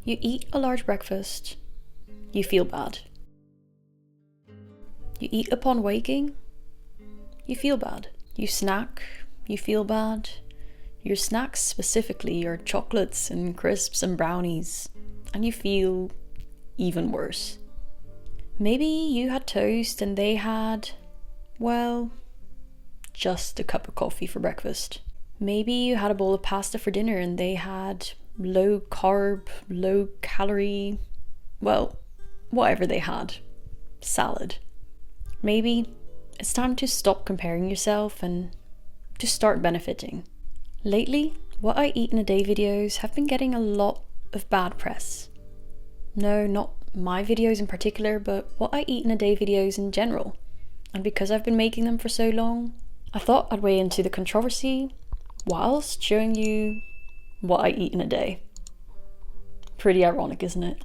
You eat a large breakfast, you feel bad. You eat upon waking, you feel bad. You snack, you feel bad. Your snacks specifically are chocolates and crisps and brownies, and you feel even worse. Maybe you had toast and they had, well, just a cup of coffee for breakfast. Maybe you had a bowl of pasta for dinner and they had low carb, low calorie, well, whatever they had, salad. Maybe it's time to stop comparing yourself and to start benefiting. Lately, what I eat in a day videos have been getting a lot of bad press. No, not my videos in particular, but what I eat in a day videos in general. And because I've been making them for so long, I thought I'd weigh into the controversy whilst showing you what I eat in a day. Pretty ironic, isn't it?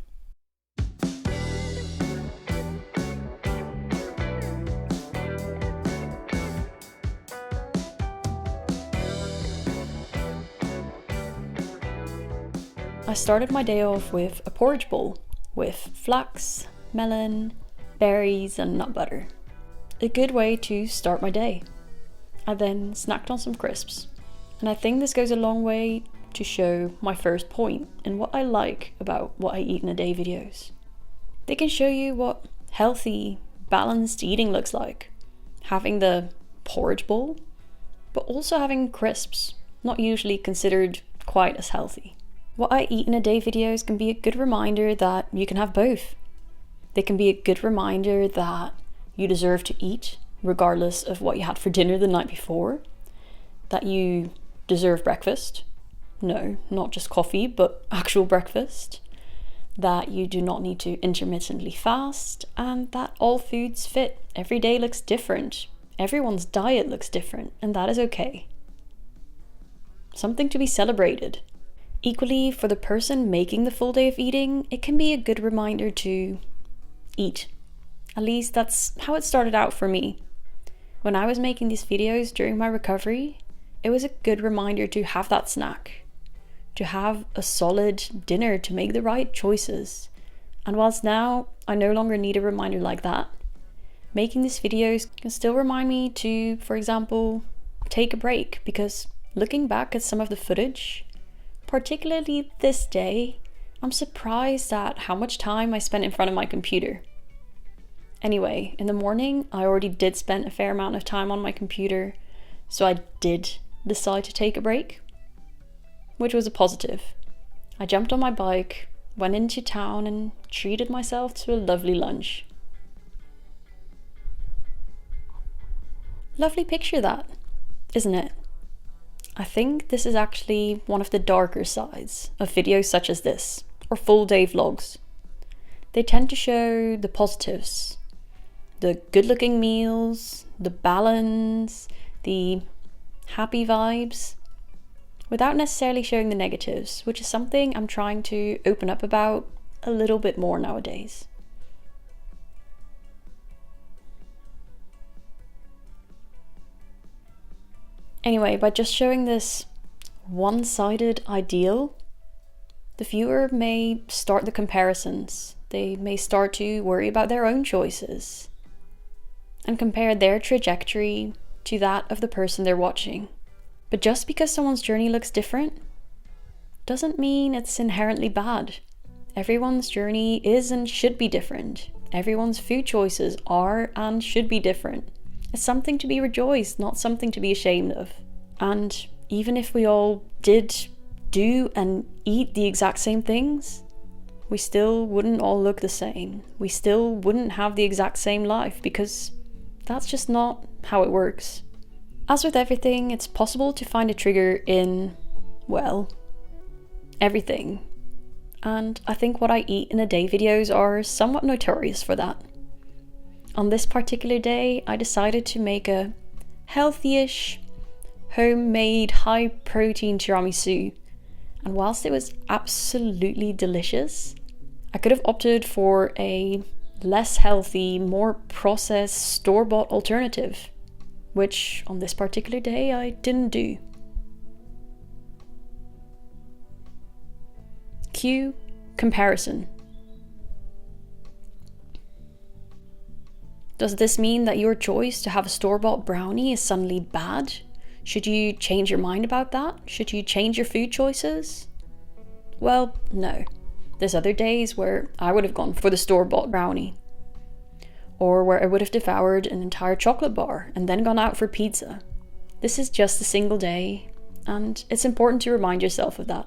I started my day off with a porridge bowl with flax, melon, berries and nut butter. A good way to start my day. I then snacked on some crisps, and I think this goes a long way to show my first point in what I like about what I eat in a day videos. They can show you what healthy, balanced eating looks like. Having the porridge bowl, but also having crisps, not usually considered quite as healthy. What I eat in a day videos can be a good reminder that you can have both. They can be a good reminder that you deserve to eat regardless of what you had for dinner the night before, that you deserve breakfast. No, not just coffee, but actual breakfast. That you do not need to intermittently fast, and that all foods fit. Every day looks different. Everyone's diet looks different, and that is okay. Something to be celebrated. Equally, for the person making the full day of eating, it can be a good reminder to eat. At least that's how it started out for me. When I was making these videos during my recovery, it was a good reminder to have that snack, to have a solid dinner, to make the right choices. And whilst now I no longer need a reminder like that, making these videos can still remind me to, for example, take a break, because looking back at some of the footage, particularly this day, I'm surprised at how much time I spent in front of my computer. Anyway, in the morning, I already did spend a fair amount of time on my computer, so I did decide to take a break, which was a positive. I jumped on my bike, went into town and treated myself to a lovely lunch. Lovely picture that, isn't it? I think this is actually one of the darker sides of videos such as this, or full day vlogs. They tend to show the positives, the good looking meals, the balance, the happy vibes, without necessarily showing the negatives, which is something I'm trying to open up about a little bit more nowadays. Anyway, by just showing this one-sided ideal, the viewer may start the comparisons. They may start to worry about their own choices and compare their trajectory to that of the person they're watching. But just because someone's journey looks different doesn't mean it's inherently bad. Everyone's journey is and should be different. Everyone's food choices are and should be different. It's something to be rejoiced, not something to be ashamed of. And even if we all did do and eat the exact same things, we still wouldn't all look the same. We still wouldn't have the exact same life, because that's just not how it works. As with everything, it's possible to find a trigger in, well, everything. And I think what I eat in a day videos are somewhat notorious for that. On this particular day, I decided to make a healthy-ish, homemade, high-protein tiramisu. And whilst it was absolutely delicious, I could have opted for a less healthy, more processed, store-bought alternative, which on this particular day I didn't do. Cue comparison. Does this mean that your choice to have a store-bought brownie is suddenly bad? Should you change your mind about that? Should you change your food choices? Well, no. There's other days where I would have gone for the store-bought brownie. Or where I would have devoured an entire chocolate bar and then gone out for pizza. This is just a single day, and it's important to remind yourself of that.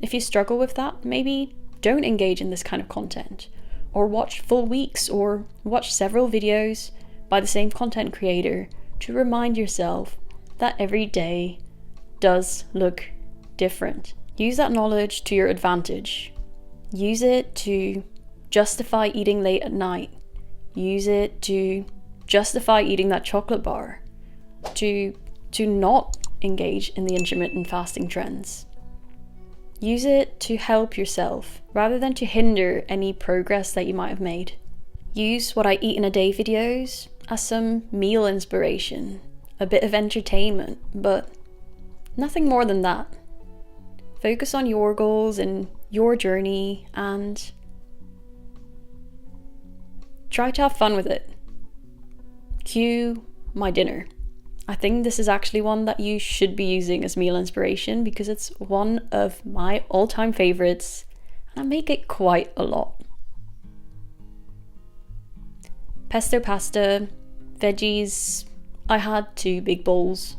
If you struggle with that, maybe don't engage in this kind of content, or watch full weeks, or watch several videos by the same content creator to remind yourself that every day does look different. Use that knowledge to your advantage. Use it to justify eating late at night. Use it to justify eating that chocolate bar. To not engage in the intermittent fasting trends. Use it to help yourself rather than to hinder any progress that you might have made. Use what I eat in a day videos as some meal inspiration, a bit of entertainment, but nothing more than that. Focus on your goals and your journey and try to have fun with it. Cue my dinner. I think this is actually one that you should be using as meal inspiration because it's one of my all-time favorites and I make it quite a lot. Pesto pasta, veggies, I had 2 big bowls.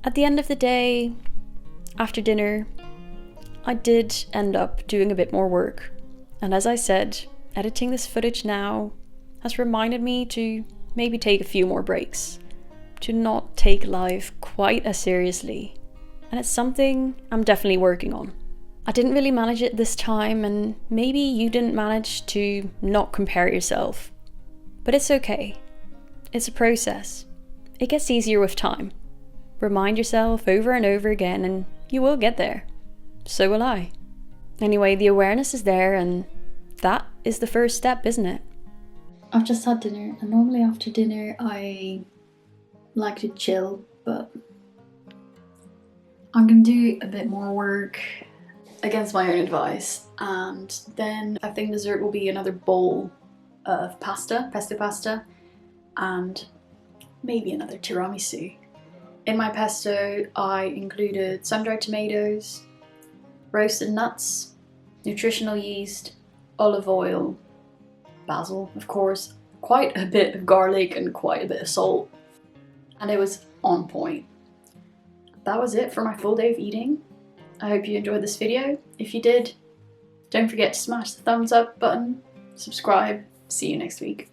At the end of the day, after dinner, I did end up doing a bit more work. And as I said, editing this footage now has reminded me to maybe take a few more breaks, to not take life quite as seriously. And it's something I'm definitely working on. I didn't really manage it this time, and maybe you didn't manage to not compare yourself. But it's okay. It's a process. It gets easier with time. Remind yourself over and over again and you will get there. So will I. Anyway, the awareness is there and that is the first step, isn't it? I've just had dinner and normally after dinner I like to chill, but I'm gonna do a bit more work against my own advice, and then I think dessert will be another bowl of pesto pasta, and maybe another tiramisu. In my pesto I included sun-dried tomatoes, roasted nuts, nutritional yeast, olive oil, basil of course, quite a bit of garlic and quite a bit of salt, and it was on point. That was it for my full day of eating. I hope you enjoyed this video. If you did, don't forget to smash the thumbs up button, subscribe, see you next week.